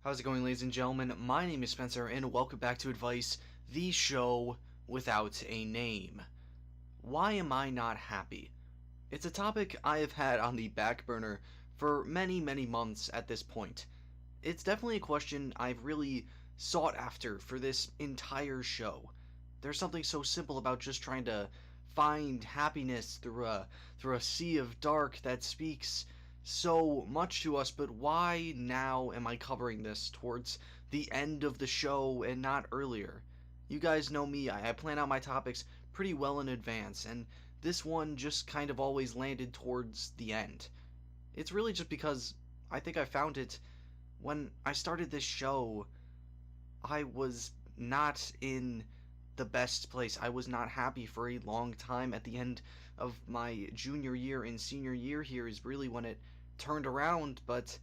How's it going, ladies and gentlemen? My name is Spencer, and welcome back to Advice, the show without a name. Why am I not happy? It's a topic I have had on the back burner for many months at this point. It's definitely a question I've really sought after for this entire show. There's something so simple about just trying to find happiness through a sea of dark that speaks so much to us, but why now am I covering this towards the end of the show and not earlier? You guys know me, I plan out my topics pretty well in advance, and this one just kind of always landed towards the end. It's really just because I think I found it when I started this show. I was not in the best place. I was not happy for a long time. At the end of my junior year and senior year here is really when it turned around, but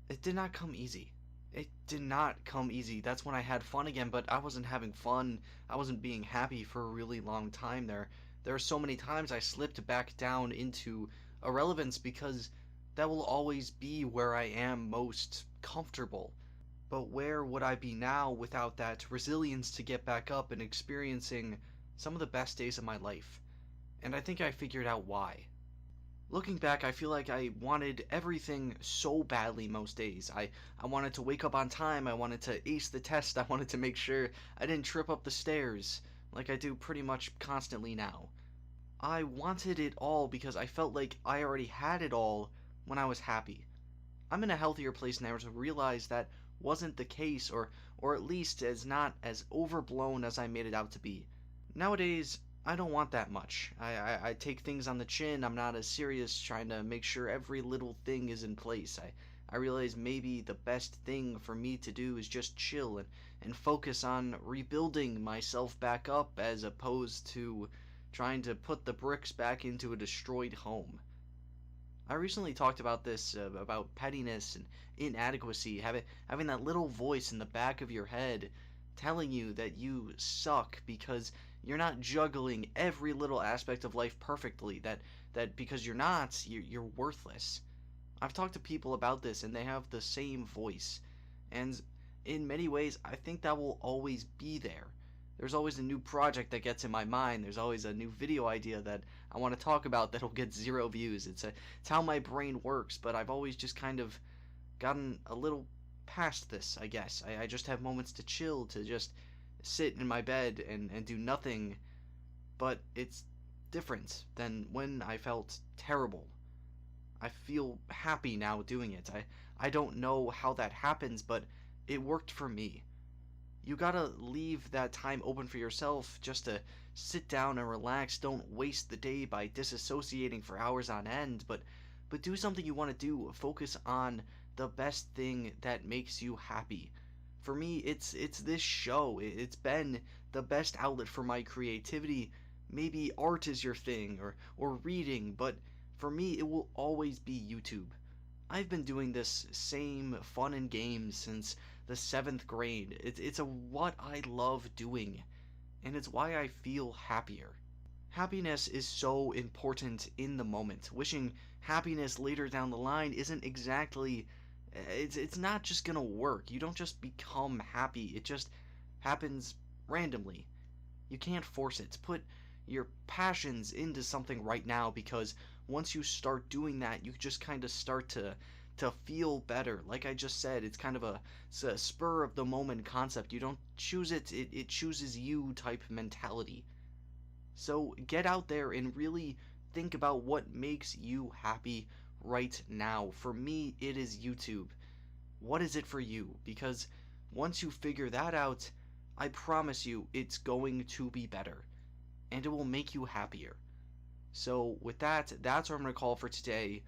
it did not come easy. It did not come easy. That's when I had fun again, but I wasn't having fun. I wasn't being happy for a really long time there. There are so many times I slipped back down into irrelevance because that will always be where I am most comfortable. But where would I be now without that resilience to get back up and experiencing some of the best days of my life? And I think I figured out why. Looking back, I feel like I wanted everything so badly most days. I wanted to wake up on time, I wanted to ace the test, I wanted to make sure I didn't trip up the stairs, like I do pretty much constantly now. I wanted it all because I felt like I already had it all when I was happy. I'm in a healthier place now to realize that wasn't the case, or at least as not as overblown as I made it out to be. Nowadays, I don't want that much. I take things on the chin. I'm not as serious trying to make sure every little thing is in place. I realize maybe the best thing for me to do is just chill and focus on rebuilding myself back up as opposed to trying to put the bricks back into a destroyed home. I recently talked about this, about pettiness and inadequacy, having that little voice in the back of your head telling you that you suck because you're not juggling every little aspect of life perfectly, that because you're not, you're worthless. I've talked to people about this and they have the same voice, and in many ways I think that will always be there. There's always a new project that gets in my mind. There's always a new video idea that I want to talk about that'll get 0 views. It's how my brain works, but I've always just kind of gotten a little past this, I guess. I just have moments to chill, to just sit in my bed and do nothing, but it's different than when I felt terrible. I feel happy now doing it. I don't know how that happens, but it worked for me. You gotta leave that time open for yourself just to sit down and relax. Don't waste the day by disassociating for hours on end, but do something you want to do. Focus on the best thing that makes you happy. For me, it's this show. It's been the best outlet for my creativity. Maybe art is your thing, or reading, but for me, it will always be YouTube. I've been doing this same fun and games since the 7th grade. It's what I love doing, and it's why I feel happier. Happiness is so important in the moment. Wishing happiness later down the line isn't exactly... It's not just gonna work. You don't just become happy. It just happens randomly. You can't force it. Put your passions into something right now, because once you start doing that, you just kind of start to feel better. Like I just said, it's kind of a spur of the moment concept. You don't choose it, it chooses you type mentality. So get out there and really think about what makes you happy right now. For me, it is YouTube. What is it for you? Because once you figure that out, I promise you it's going to be better, and it will make you happier. So with that, that's what I'm going to call for today.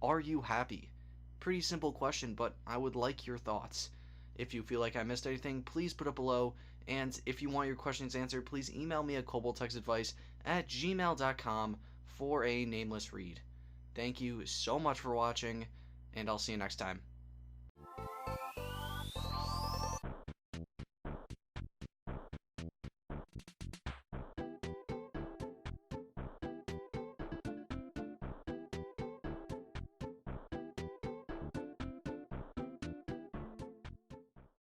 Are you happy? Pretty simple question, but I would like your thoughts. If you feel like I missed anything, please put it below, and if you want your questions answered, please email me at koboldtexadvice@gmail.com for a nameless read. Thank you so much for watching, and I'll see you next time.